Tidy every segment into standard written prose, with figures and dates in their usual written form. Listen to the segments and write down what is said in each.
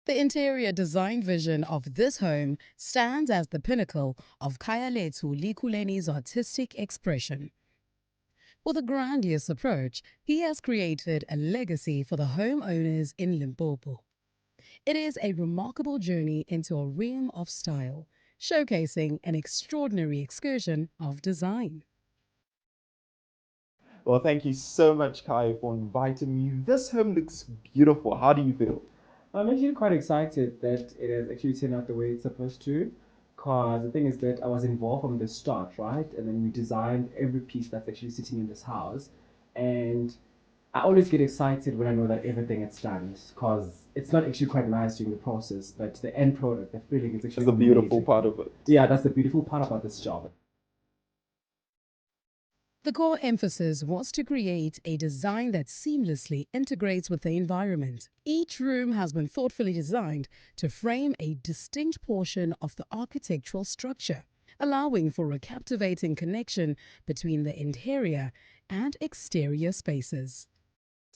The interior design vision of this home stands as the pinnacle of Khayalethu Likhuleni's artistic expression. With a grandiose approach, he has created a legacy for the homeowners in Limpopo. It is a remarkable journey into a realm of style, showcasing an extraordinary excursion of design. Well, thank you so much, Kai, for inviting me. This home looks beautiful. How do you feel? I'm actually quite excited that it has actually turned out the way it's supposed to. Because the thing is that I was involved from the start, right? And then we designed every piece that's actually sitting in this house. And I always get excited when I know that everything is done. Because it's not actually quite nice during the process, but the end product, the feeling is It's actually a beautiful amazing. part of it. Yeah, that's the beautiful part about this job. The core emphasis was to create a design that seamlessly integrates with the environment. Each room has been thoughtfully designed to frame a distinct portion of the architectural structure, allowing for a captivating connection between the interior and exterior spaces.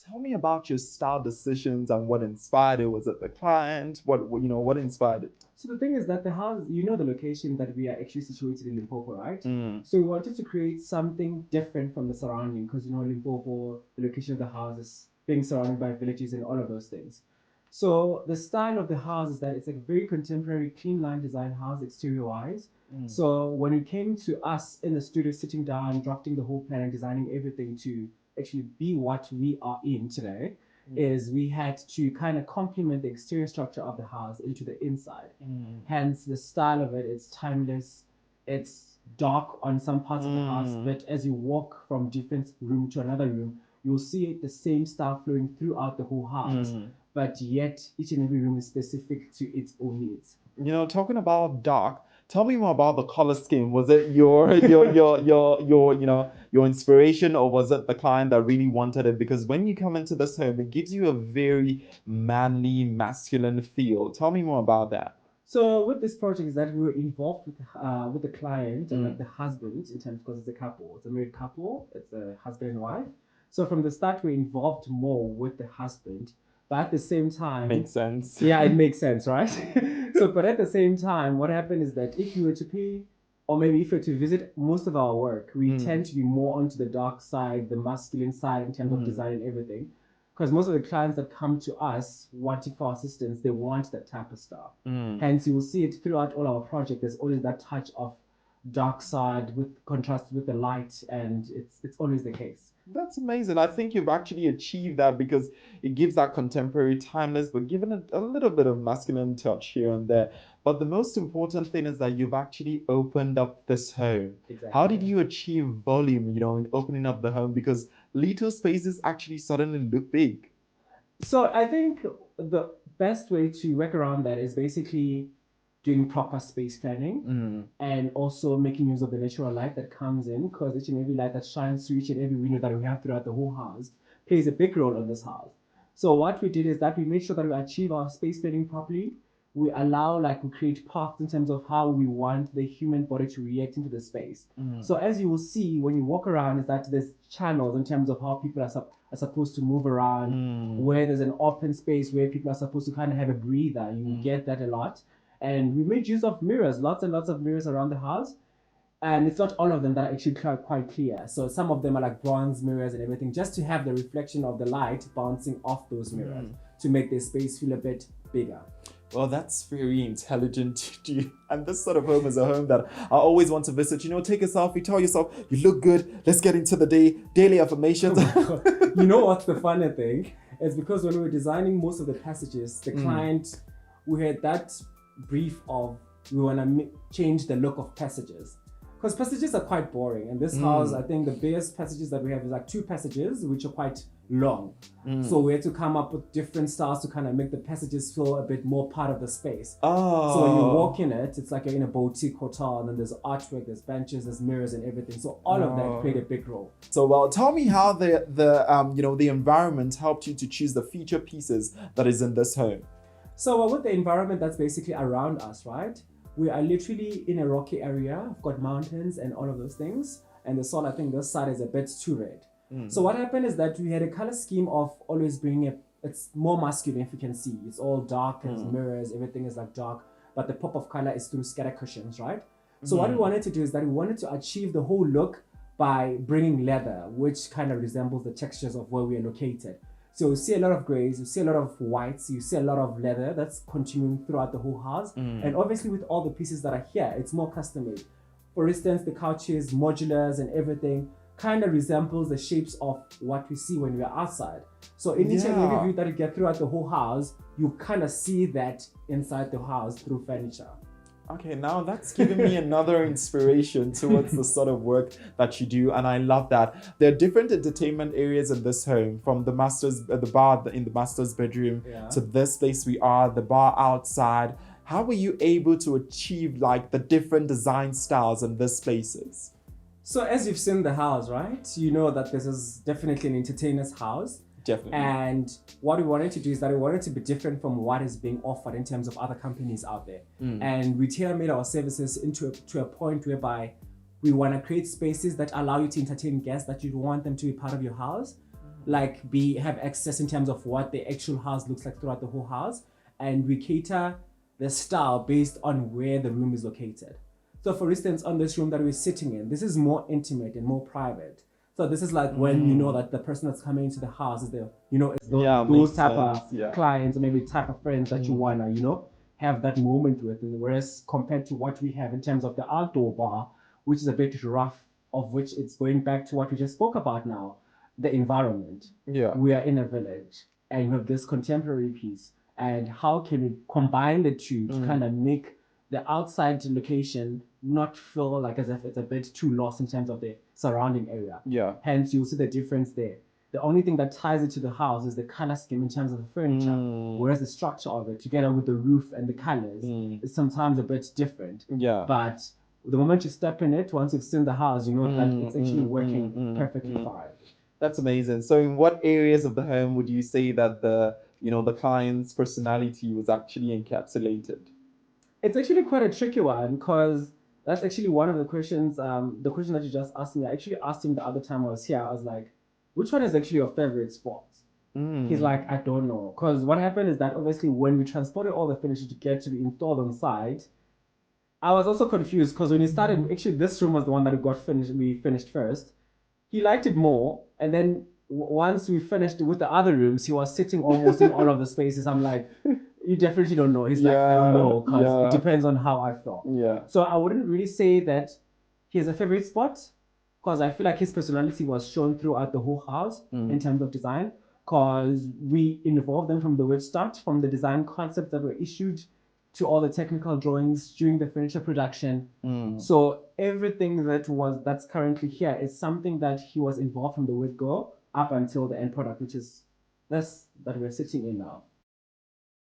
Tell me about your style decisions and what inspired it. Was it the client? What inspired it? So the thing is that the house, you know, the location that we are actually situated in Limpopo, right? Mm. So we wanted to create something different from the surrounding because you know Limpopo, the location of the house is being surrounded by villages and all of those things. So the style of the house is that it's a very contemporary, clean line design house exterior wise. Mm. So when it came to us in the studio, sitting down, drafting the whole plan and designing everything to actually be what we are in today, is we had to kind of complement the exterior structure of the house into the inside. Hence, the style of it is timeless. It's dark on some parts of the house, but as you walk from different room to another room, you'll see the same style flowing throughout the whole house. But yet, each and every room is specific to its own needs. Talking about dark, tell me more about the color scheme. Was it your inspiration, or was it the client that really wanted it? Because when you come into this home, it gives you a very manly, masculine feel. Tell me more about that. So with this project is that we were involved with the client and like the husband in terms because it's a couple, it's a married couple, it's a husband and wife. So from the start we're involved more with the husband, but at the same time, Makes sense. yeah, it makes sense, right? So but at the same time, what happened is that if you were to pay, or maybe if you were to visit most of our work, we tend to be more onto the dark side, the masculine side in terms of design and everything because most of the clients that come to us wanting for assistance, they want that type of stuff. Hence, you will see it throughout all our projects. There's always that touch of dark side with contrast with the light, and it's always the case. That's amazing. I think you've actually achieved that because it gives that contemporary timeless, but given it a little bit of masculine touch here and there. But the most important thing is that you've actually opened up this home. Exactly. How did you achieve volume, in opening up the home? Because little spaces actually suddenly look big. So I think the best way to work around that is basically doing proper space planning and also making use of the natural light that comes in because each and every light that shines through each and every window that we have throughout the whole house plays a big role in this house. So what we did is that we made sure that we achieve our space planning properly. We allow like we create paths in terms of how we want the human body to react into the space. So as you will see when you walk around is that there's channels in terms of how people are supposed to move around, where there's an open space where people are supposed to kind of have a breather. You get that a lot. And we made use of mirrors, lots and lots of mirrors around the house. And it's not all of them that are actually quite clear. So some of them are like bronze mirrors and everything, just to have the reflection of the light bouncing off those mirrors to make the space feel a bit bigger. Well, that's very intelligent to do. And this sort of home is a home that I always want to visit. Take a selfie, tell yourself, you look good, let's get into the day, daily affirmations. You know what's the funny thing? It's because when we were designing most of the passages, the client, we had that brief of we want to change the look of passages. Because passages are quite boring. In this house, I think the biggest passages that we have is like 2 passages, which are quite long. So we had to come up with different styles to kind of make the passages feel a bit more part of the space. Oh. So when you walk in it, it's like you're in a boutique hotel, and then there's artwork, there's benches, there's mirrors and everything. So all of that played a big role. So, well, tell me how the environment helped you to choose the feature pieces that is in this home. So with the environment that's basically around us, right? We are literally in a rocky area. We've got mountains and all of those things. And the soil, I think this side is a bit too red. So what happened is that we had a color scheme of always bringing a it's more masculine if you can see. It's all dark, there's mirrors, everything is like dark, but the pop of color is through scatter cushions, right? So what we wanted to do is that we wanted to achieve the whole look by bringing leather, which kind of resembles the textures of where we are located. So you see a lot of grays, you see a lot of whites, you see a lot of leather that's continuing throughout the whole house. And obviously with all the pieces that are here, it's more custom made. For instance, the couches, modulars and everything kind of resembles the shapes of what we see when we are outside. So in each and every view that you get throughout the whole house, you kind of see that inside the house through furniture. Okay, now that's giving me another inspiration towards the sort of work that you do, and I love that. There are different entertainment areas in this home, from the bar in the master's bedroom to this place we are, the bar outside. How were you able to achieve like the different design styles in these places? So as you've seen the house, right? You know that this is definitely an entertainer's house. Definitely. And what we wanted to do is that we wanted to be different from what is being offered in terms of other companies out there. And we tailor-made our services to a point whereby we want to create spaces that allow you to entertain guests that you want them to be part of your house, like have access in terms of what the actual house looks like throughout the whole house. And we cater the style based on where the room is located. So for instance, on this room that we're sitting in, this is more intimate and more private. So this is like when you know that the person that's coming into the house is it's those type of clients or maybe type of friends that you wanna, have that moment with. And whereas compared to what we have in terms of the outdoor bar, which is a bit rough, of which it's going back to what we just spoke about now, the environment. Yeah. We are in a village and we have this contemporary piece. And how can we combine the two to kind of make the outside location not feel like as if it's a bit too lost in terms of the surrounding area. Yeah. Hence, you'll see the difference there. The only thing that ties it to the house is the color scheme in terms of the furniture, whereas the structure of it, together with the roof and the colors, is sometimes a bit different. Yeah. But the moment you step in it, once you've seen the house, you know that it's actually working perfectly fine. That's amazing. So in what areas of the home would you say that the client's personality was actually encapsulated? It's actually quite a tricky one because that's actually one of the questions. The question that you just asked me, I actually asked him the other time I was here. I was like, which one is actually your favorite spot? He's like, I don't know. Because what happened is that obviously when we transported all the furniture to get to be installed on site, I was also confused because when he started, actually this room was the one that we finished first. He liked it more. And then once we finished with the other rooms, he was sitting almost in all of the spaces. I'm like, you definitely don't know. He's like, I don't know, because it depends on how I felt. Yeah. So I wouldn't really say that he has a favorite spot, because I feel like his personality was shown throughout the whole house in terms of design, because we involved them from the word start, from the design concepts that were issued to all the technical drawings during the furniture production. So everything that's currently here is something that he was involved from the word go up until the end product, which is this that we're sitting in now.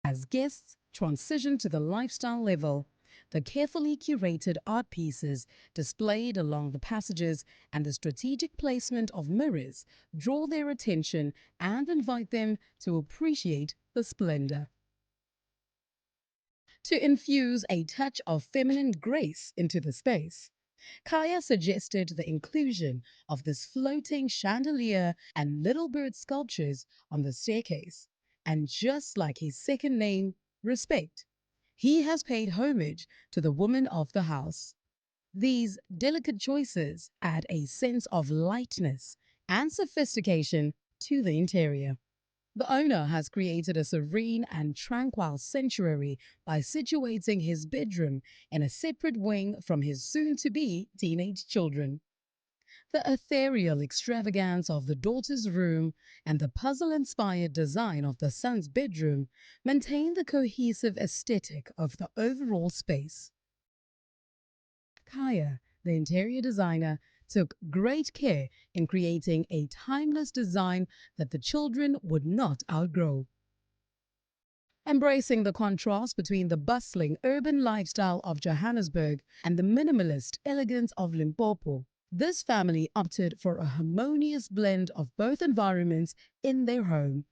As guests transition to the lifestyle level, the carefully curated art pieces displayed along the passages and the strategic placement of mirrors draw their attention and invite them to appreciate the splendor. To infuse a touch of feminine grace into the space, Khaya suggested the inclusion of this floating chandelier and little bird sculptures on the staircase. And just like his second name, Respect, he has paid homage to the woman of the house. These delicate choices add a sense of lightness and sophistication to the interior. The owner has created a serene and tranquil sanctuary by situating his bedroom in a separate wing from his soon to be teenage children. The ethereal extravagance of the daughter's room and the puzzle inspired design of the son's bedroom maintain the cohesive aesthetic of the overall space. Khaya, the interior designer, took great care in creating a timeless design that the children would not outgrow. Embracing the contrast between the bustling urban lifestyle of Johannesburg and the minimalist elegance of Limpopo, this family opted for a harmonious blend of both environments in their home.